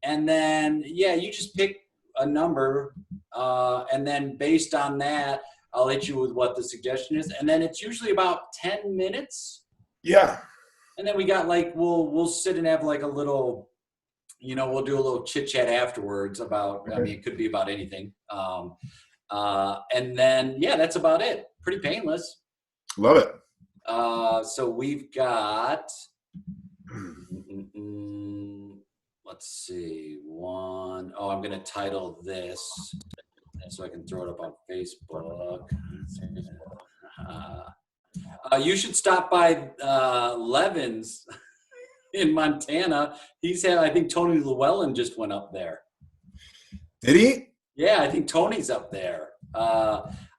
And then, you just pick a number. And then based on that, I'll hit you with what the suggestion is. And then it's usually about 10 minutes. Yeah. And then we got we'll sit and have a little, we'll do a little chit chat afterwards about, it could be about anything. And then, that's about it. Pretty painless. Love it. So we've got, let's see, one. Oh, I'm going to title this so I can throw it up on Facebook. You should stop by Levin's in Montana. I think Tony Llewellyn just went up there. Did he? Yeah, I think Tony's up there.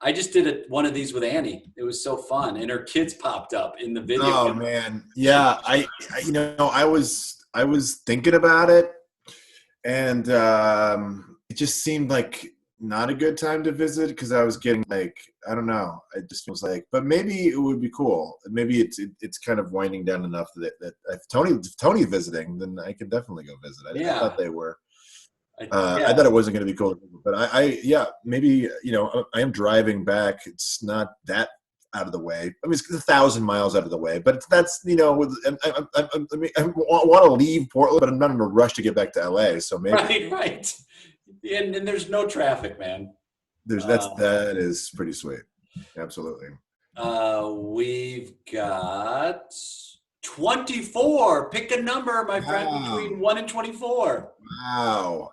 I just did one of these with Annie. It was so fun, and her kids popped up in the video. Oh man, yeah. I was thinking about it, and it just seemed like not a good time to visit because I was getting I don't know. It just feels but maybe it would be cool. Maybe it's kind of winding down enough that if Tony's visiting, then I can definitely go visit. I thought they were. I thought it wasn't going to be cool, but maybe I am driving back. It's not that out of the way. I mean, it's 1,000 miles out of the way, but that's I want to leave Portland, but I'm not in a rush to get back to LA. So maybe right. And there's no traffic, man. That is pretty sweet. Absolutely. We've got 24. Pick a number, my friend, between 1 and 24. Wow.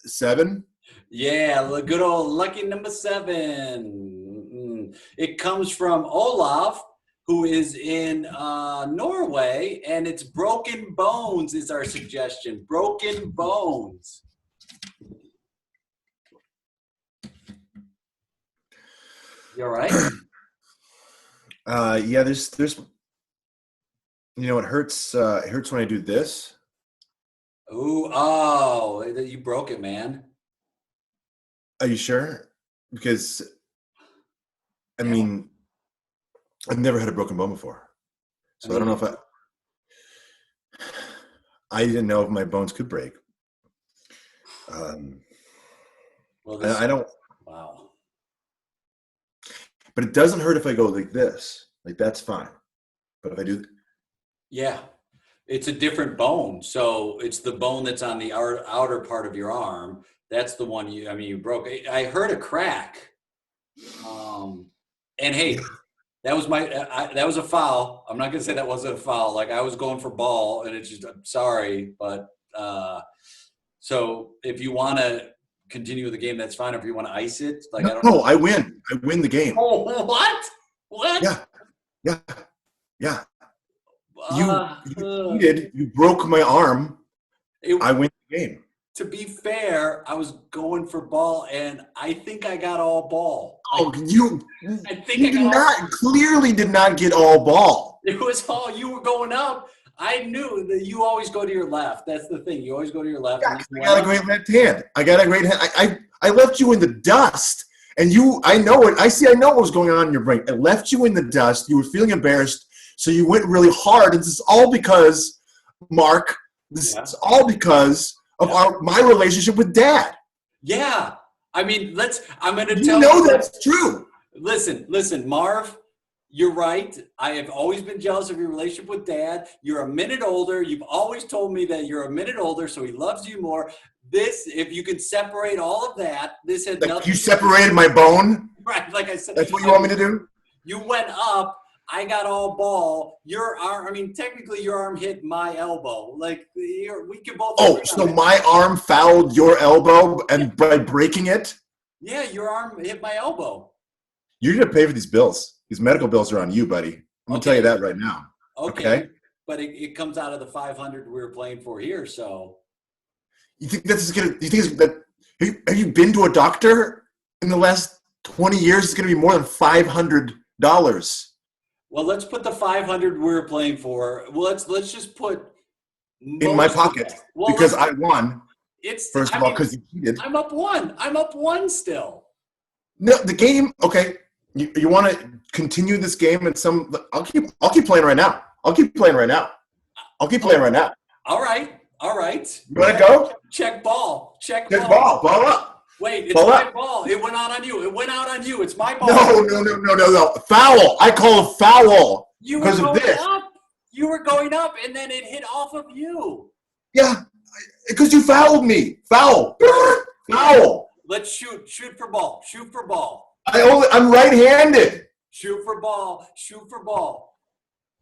7. Yeah, the good old lucky number 7. It comes from Olav, who is in Norway, and it's Broken Bones is our suggestion. Broken Bones. You all right? Yeah, there's it hurts. It hurts when I do this. Oh, you broke it, man. Are you sure? Because I mean, I've never had a broken bone before, so I don't know if I didn't know if my bones could break. I don't. Wow. But it doesn't hurt if I go like this. That's fine. But if I do. Yeah. It's a different bone. So it's the bone that's on the outer part of your arm. That's the one you broke. I heard a crack. And hey, that was that was a foul. I'm not going to say that wasn't a foul. I was going for ball and it's just, I'm sorry. But so if you want to continue the game, that's fine. If you want to ice it, I don't know. I win. I win the game. Oh, what? What? Yeah. You cheated. You broke my arm. I win the game. To be fair, I was going for ball, and I think I got all ball. Oh, clearly did not get all ball. It was all you were going up. I knew that you always go to your left. That's the thing. You always go to your left. Yeah, I got a great left hand. I left you in the dust, and I know it. I know what was going on in your brain. I left you in the dust. You were feeling embarrassed. So you went really hard, and this is all because, Mark, is all because of my relationship with Dad. Yeah. I mean, I'm going to tell you. You know that's true. Listen, Marv, you're right. I have always been jealous of your relationship with Dad. You're a minute older. You've always told me that you're a minute older, so he loves you more. If you could separate all of that, this had nothing. You separated my bone? Right, like I said. That's what you want me to do? You went up. I got all ball. Your arm, technically your arm hit my elbow. We could both. Oh, so my arm fouled your elbow by breaking it? Yeah, your arm hit my elbow. You're going to pay for these bills. These medical bills are on you, buddy. I'm going to tell you that right now. Okay? But it comes out of the 500 we were playing for here, so. You think have you been to a doctor in the last 20 years? It's going to be more than $500. Well, let's put the 500 we were playing for. Well, let's just put in my pocket because I won. First of all, because you cheated. I'm up one still. No, the game. Okay, you want to continue this game and I'll keep playing right now. I'll keep playing right now. All right. All right. You want to go? Check ball. Check Check ball. ball up. Wait, it's Ball my up. ball. It went out on you. It went out on you. It's my ball. No. Foul. I call it foul You were because of going this. up. You were going up, and then it hit off of you. Yeah, because you fouled me. Foul. Foul. Let's shoot. Shoot for ball. Shoot for ball. I'm right-handed. Shoot for ball. Shoot for ball.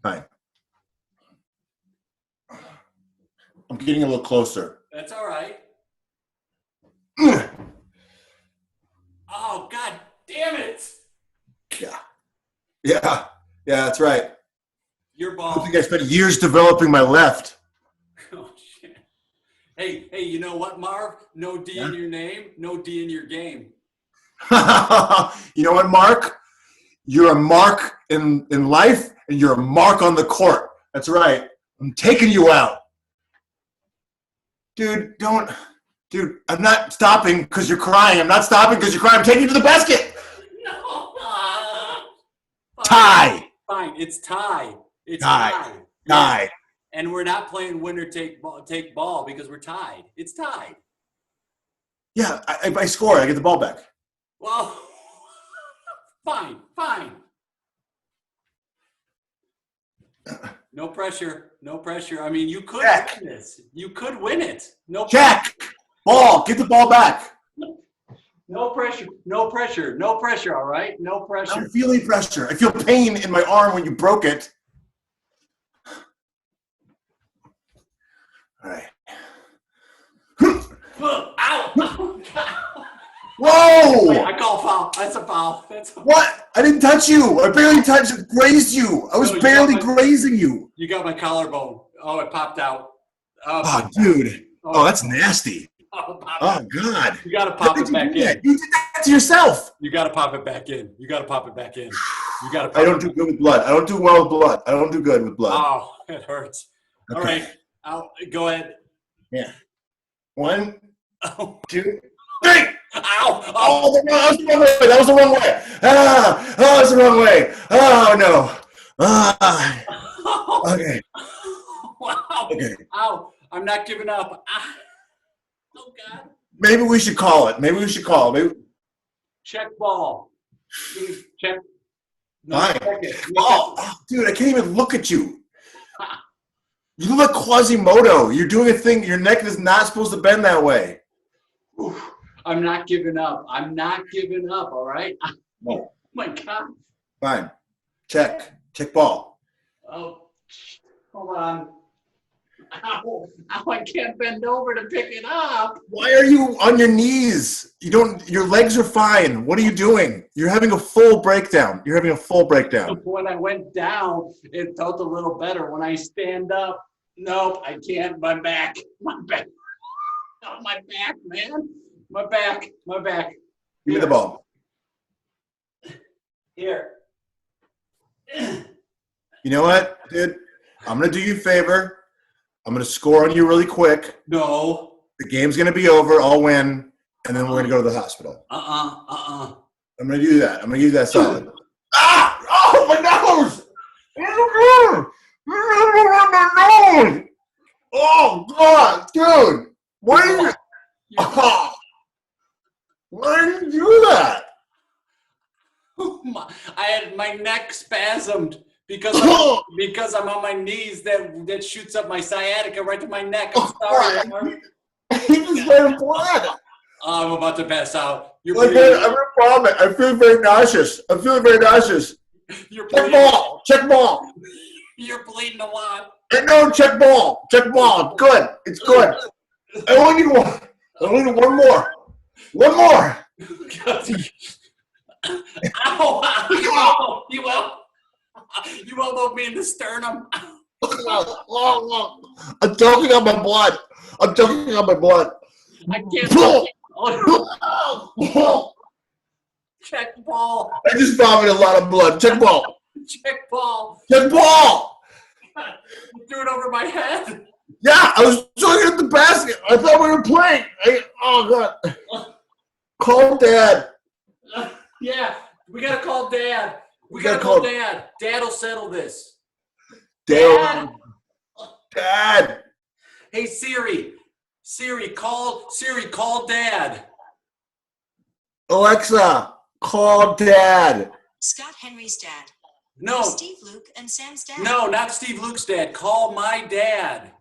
Fine. I'm getting a little closer. That's all right. Oh, God damn it. Yeah, that's right. Your I ball. think I spent years developing my left. Oh, shit. Hey, you know what, Marv? No D in your name, no D in your game. You know what, Mark? You're a mark in life, and you're a mark on the court. That's right. I'm taking you out. Dude, I'm not stopping because you're crying. I'm not stopping because you're crying. I'm taking you to the basket. No. Tie. Fine. It's tie. It's Tie. tie. And we're not playing winner take ball because we're tied. It's tied. Yeah, if I score, I get the ball back. Well, fine. No pressure. I mean, you could win this. You could win it. No check. Ball. Get the ball back. No pressure. All right. No pressure. I'm feeling pressure. I feel pain in my arm when you broke it. All right. Ow! Whoa! Wait, I call foul. That's a foul. What? I didn't touch you. I barely grazed you. I was barely grazing you. You got my collarbone. Oh, it popped out. Oh, dude. Oh, that's nasty. Oh, God. You got to pop it back in. You did that to yourself. You got to pop it back in. I don't do good with blood. I don't do well with blood. I don't do good with blood. Oh, it hurts. Okay. All right. Go ahead. Yeah. 1, 2, 3. Ow! Oh, that was the wrong way. That was the wrong way. That's the wrong way. Oh, no. Okay. Wow. Okay. Ow. I'm not giving up. Oh, God. Maybe we should call it. Check ball. Check. No, Fine. check it. Oh, dude, I can't even look at you. You look like Quasimodo. You're doing a thing. Your neck is not supposed to bend that way. Oof. I'm not giving up. All right? No. Oh, my God. Fine. Check ball. Oh, hold on. Ow, I can't bend over to pick it up. Why are you on your knees? Your legs are fine. What are you doing? You're having a full breakdown. When I went down, it felt a little better. When I stand up, nope, I can't. My back. Oh, my back, man. My back. Give me the ball. Here. You know what, dude? I'm going to do you a favor. I'm going to score on you really quick. No. The game's going to be over. I'll win. And then we're going to go to the hospital. I'm going to do that. I'm going to give you that solid. Oh, my nose! My nose! Oh, God, dude. Why did you do that? I had my neck spasmed because I'm on my knees. That shoots up my sciatica right to my neck. I'm sorry. He just ran blood. I'm about to pass out. I'm vomit. I feel very nauseous. You're Check ball. You're bleeding a lot. I know. Check ball. Good. It's good. I only need one more. Ow! You elbowed me in the sternum. I'm choking on my blood. I can't. Check ball. I just vomited a lot of blood. Check ball. Check ball. Check ball. You threw it over my head. Yeah, I was throwing it at the basket. I thought we were playing. Oh, God. Call Dad. Yeah, we got to call Dad. We got to call Dad. Dad will settle this. Dad. Hey Siri, call Dad. Alexa, call Dad. Scott Henry's dad. No, Steve, Luke, and Sam's dad. no, not Steve Luke's dad. Call my dad.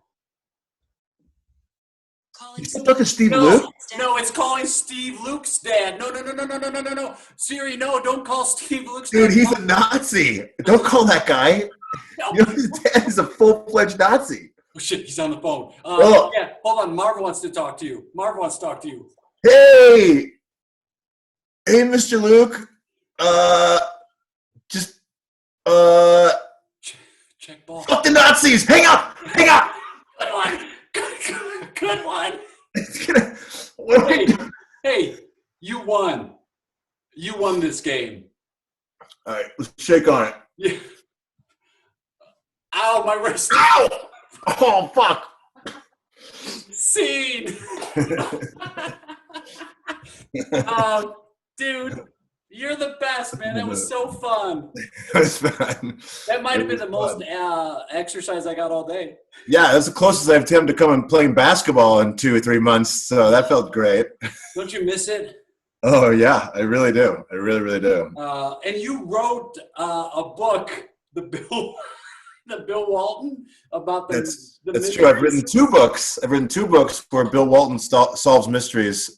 Calling You talking to Steve No, Luke? no, it's calling Steve Luke's dad. No. Siri, no, don't call Steve Luke's Dude, dad. he's a Nazi. Don't call that guy. No. You know, his dad is a full-fledged Nazi. Oh, shit, he's on the phone. Oh. Yeah, hold on. Marv wants to talk to you. Hey, Mr. Luke. Just Check ball. fuck the Nazis. Hang up. Good one. Good one. It's gonna. What are we doing? Hey, you won. You won this game. All right, let's shake on it. Yeah. Ow, my wrist. Ow! Oh fuck! Scene. Dude, you're the best, man. That was so fun. It was fun. That might have been It the was most fun. exercise I got all day. Yeah, that's the closest I've had to come and playing basketball in 2 or 3 months. So that felt great. Don't you miss it? Oh yeah, I really do. I really do. And you wrote a book, the Bill Walton, about That's mysteries. true. I've written 2 books. Where Bill Walton solves mysteries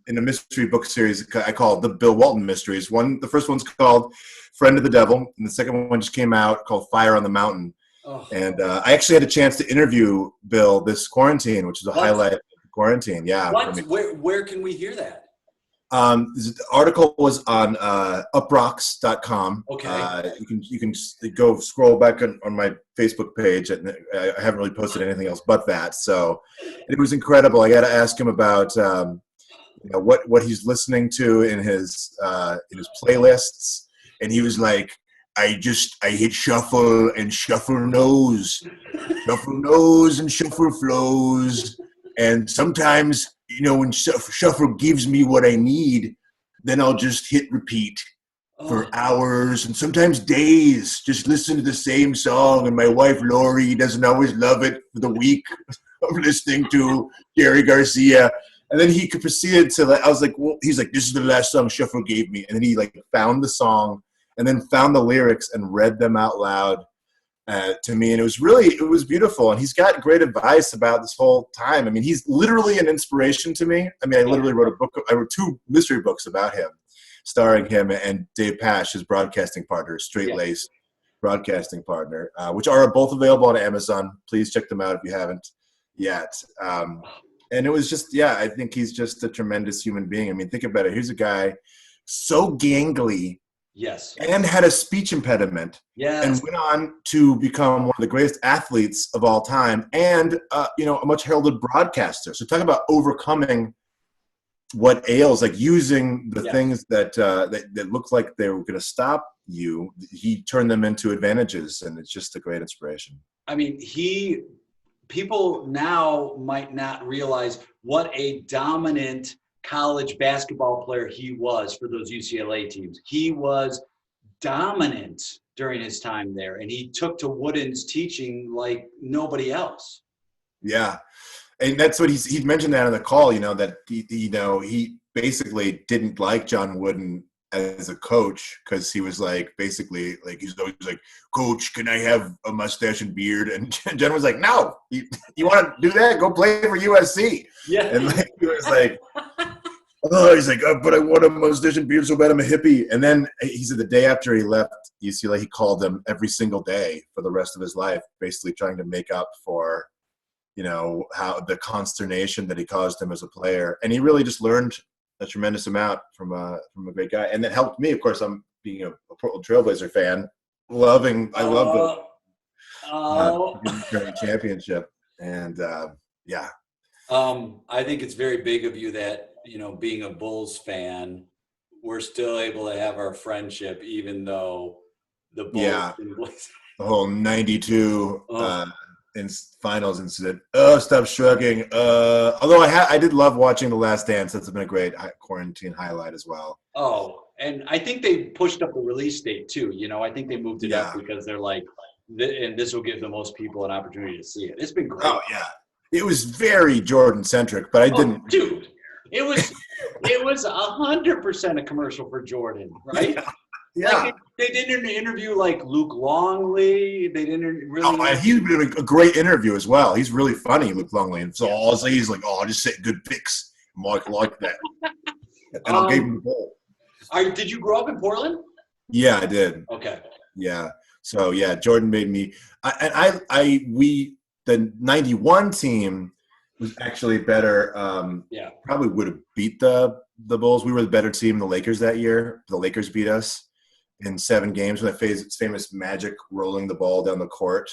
in a mystery book series I call the Bill Walton Mysteries. The first one's called Friend of the Devil, and the second one just came out called Fire on the Mountain. Oh. And I actually had a chance to interview Bill this quarantine, which is a highlight of the quarantine. Yeah. Where can we hear that? The article was on uprocks.com. Okay. You can go scroll back on my Facebook page, and I haven't really posted anything else but that. So it was incredible. I got to ask him about what he's listening to in his playlists, and he was like, I hit shuffle and shuffle knows and shuffle flows, and sometimes, when shuffle gives me what I need, then I'll just hit repeat for hours and sometimes days. Just listen to the same song, and my wife Lori doesn't always love it for the week of listening to Jerry Garcia. And then he proceeded to, I was like, well, he's like, this is the last song Shuffle gave me. And then he found the song and then found the lyrics and read them out loud to me. And it was beautiful. And he's got great advice about this whole time. I mean, he's literally an inspiration to me. I mean, I literally wrote I wrote 2 mystery books about him, starring him and Dave Pash, his broadcasting partner, straight-laced broadcasting partner, which are both available on Amazon. Please check them out if you haven't yet. And it was just, I think he's just a tremendous human being. I mean, think about it. Here's a guy so gangly. Yes. And had a speech impediment. Yes. And went on to become one of the greatest athletes of all time, and a much heralded broadcaster. So talk about overcoming what ails, like using the things that looked like they were going to stop you. He turned them into advantages, and it's just a great inspiration. I mean, people now might not realize what a dominant college basketball player he was for those UCLA teams. He was dominant during his time there, and he took to Wooden's teaching like nobody else. Yeah. And that's what he mentioned that on the call, that he basically didn't like John Wooden as a coach, because he was basically he's always like, Coach, can I have a mustache and beard? And John was like, no, you want to do that? Go play for USC. Yeah. And he was like, he's like, but I want a mustache and beard so bad I'm a hippie. And then he said the day after he left UCLA, he called them every single day for the rest of his life, basically trying to make up for, how the consternation that he caused him as a player. And he really just learned a tremendous amount from a great guy. And that helped me. Of course, I'm being a Portland Trailblazer fan. I love the championship. And I think it's very big of you that, being a Bulls fan, we're still able to have our friendship, even though the Bulls. The whole 92 in finals incident. Stop shrugging. Although I did love watching The Last Dance. That's been a great quarantine highlight as well. Oh, and I think they pushed up the release date too. I think they moved it up because they're like, and this will give the most people an opportunity to see it. It's been great. Oh yeah. It was very Jordan centric, but I didn't. Dude, it was 100% a commercial for Jordan, right? Yeah. Like they didn't interview like Luke Longley. They didn't really. Oh, and he did a great interview as well. He's really funny, Luke Longley. And so he's like, "Oh, I just said good picks." Mike like that, and I gave him the ball. Did you grow up in Portland? Yeah, I did. Okay. Yeah. So yeah, Jordan made me. The '91 team was actually better. Probably would have beat the Bulls. We were the better team than the Lakers that year. The Lakers beat us in 7 games with that famous Magic rolling the ball down the court.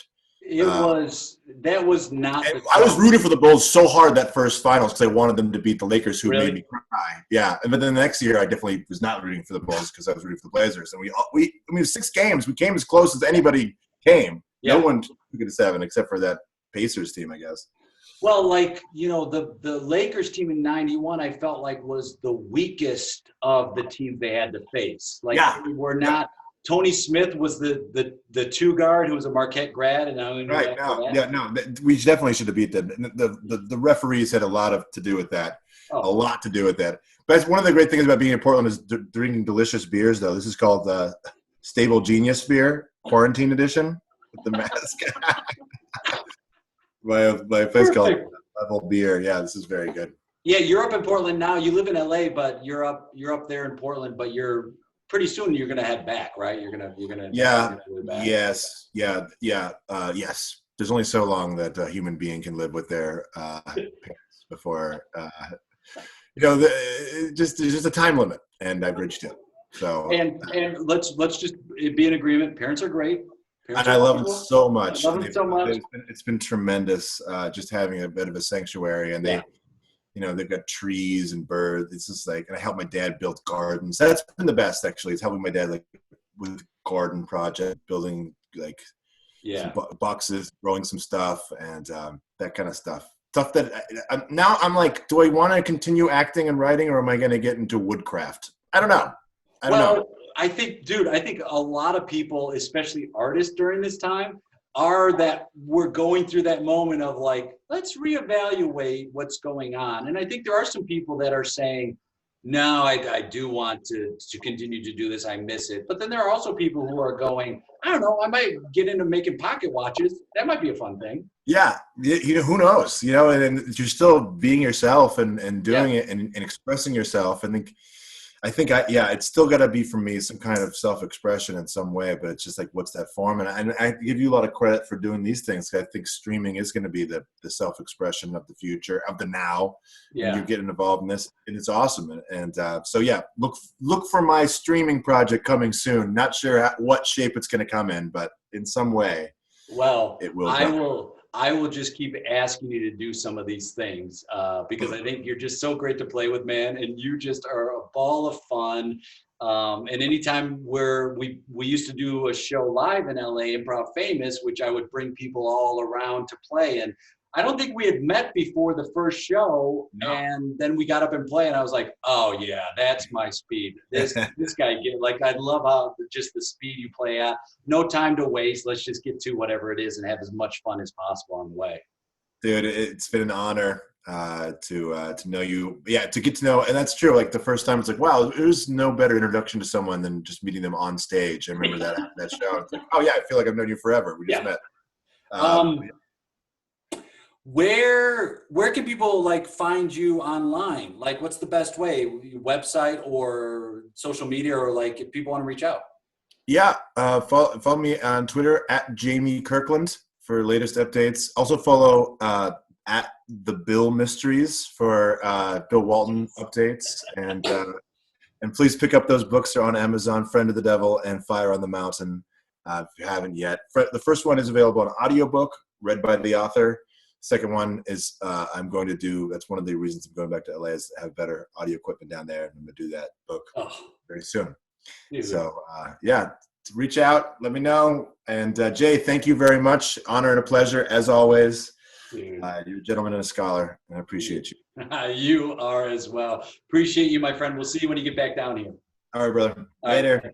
That was not. I was rooting for the Bulls so hard that first finals because I wanted them to beat the Lakers, who Really? made me cry. Yeah, but then the next year I definitely was not rooting for the Bulls because I was rooting for the Blazers. And it was 6 games. We came as close as anybody came. Yeah. No one took it to 7 except for that Pacers team, I guess. Well, like, the Lakers team in '91, I felt like was the weakest of the teams they had to face. Like, they were not. Tony Smith was the 2 guard who was a Marquette grad, and we definitely should have beat them. The referees had a lot to do with that. Oh. A lot to do with that. But one of the great things about being in Portland is drinking delicious beers. Though this is called the Stable Genius beer, quarantine edition, with the mask. my place called Level Beer. Yeah, this is very good. Yeah, you're up in Portland now. You live in LA, but you're up there in Portland. But pretty soon you're gonna head back, right? You're gonna. Yeah. Back. Yes. Yeah. Yeah. Yes. There's only so long that a human being can live with their parents before. There's just a time limit, and I've reached it. So. And let's just be in agreement. Parents are great. And I love them so much. It's It's been tremendous, just having a bit of a sanctuary, and they've got trees and birds. It's just like, and I help my dad build gardens. That's been the best, actually. It's helping my dad like with garden project, building like some boxes, growing some stuff, and that kind of stuff. Stuff that now I'm like, do I want to continue acting and writing, or am I going to get into woodcraft? I don't know. I think a lot of people, especially artists during this time, we're going through that moment of like, let's reevaluate what's going on. And I think there are some people that are saying, no, I do want to continue to do this. I miss it. But then there are also people who are going, I don't know, I might get into making pocket watches. That might be a fun thing. Yeah. Who knows, and you're still being yourself and doing it and expressing yourself. I think it's still got to be for me some kind of self-expression in some way, but it's just like, what's that form? And I give you a lot of credit for doing these things. I think streaming is going to be the self-expression of the future, of the now. Yeah. And you're getting involved in this, and it's awesome. And look for my streaming project coming soon. Not sure what shape it's going to come in, but in some way, it will. I will just keep asking you to do some of these things because I think you're just so great to play with, man, and you just are a ball of fun. And anytime we used to do a show live in LA, Improv Famous, which I would bring people all around to play. And I don't think we had met before the first show. No. And then we got up and play, and I was like, oh yeah, that's my speed. This guy I love how just the speed you play at. No time to waste. Let's just get to whatever it is and have as much fun as possible on the way. Dude, it's been an honor to know you. Yeah, to get to know, and that's true. Like the first time, it's like, wow, there's no better introduction to someone than just meeting them on stage. I remember that show. It's like, oh yeah, I feel like I've known you forever. We just met. Where can people find you online? Like, what's the best way? Website or social media, or if people want to reach out? Yeah, follow me on Twitter at Jamie Kirkland for latest updates. Also follow at the Bill Mysteries for Bill Walton updates, and please pick up those books. They're on Amazon: Friend of the Devil and Fire on the Mountain. If you haven't yet, the first one is available on audiobook, read by the author. Second one is that's one of the reasons I'm going back to LA, is to have better audio equipment down there, and I'm going to do that book very soon. Dude. So, reach out, let me know. And Jay, thank you very much. Honor and a pleasure, as always. You're a gentleman and a scholar, and I appreciate you. You are as well. Appreciate you, my friend. We'll see you when you get back down here. All right, brother. Later.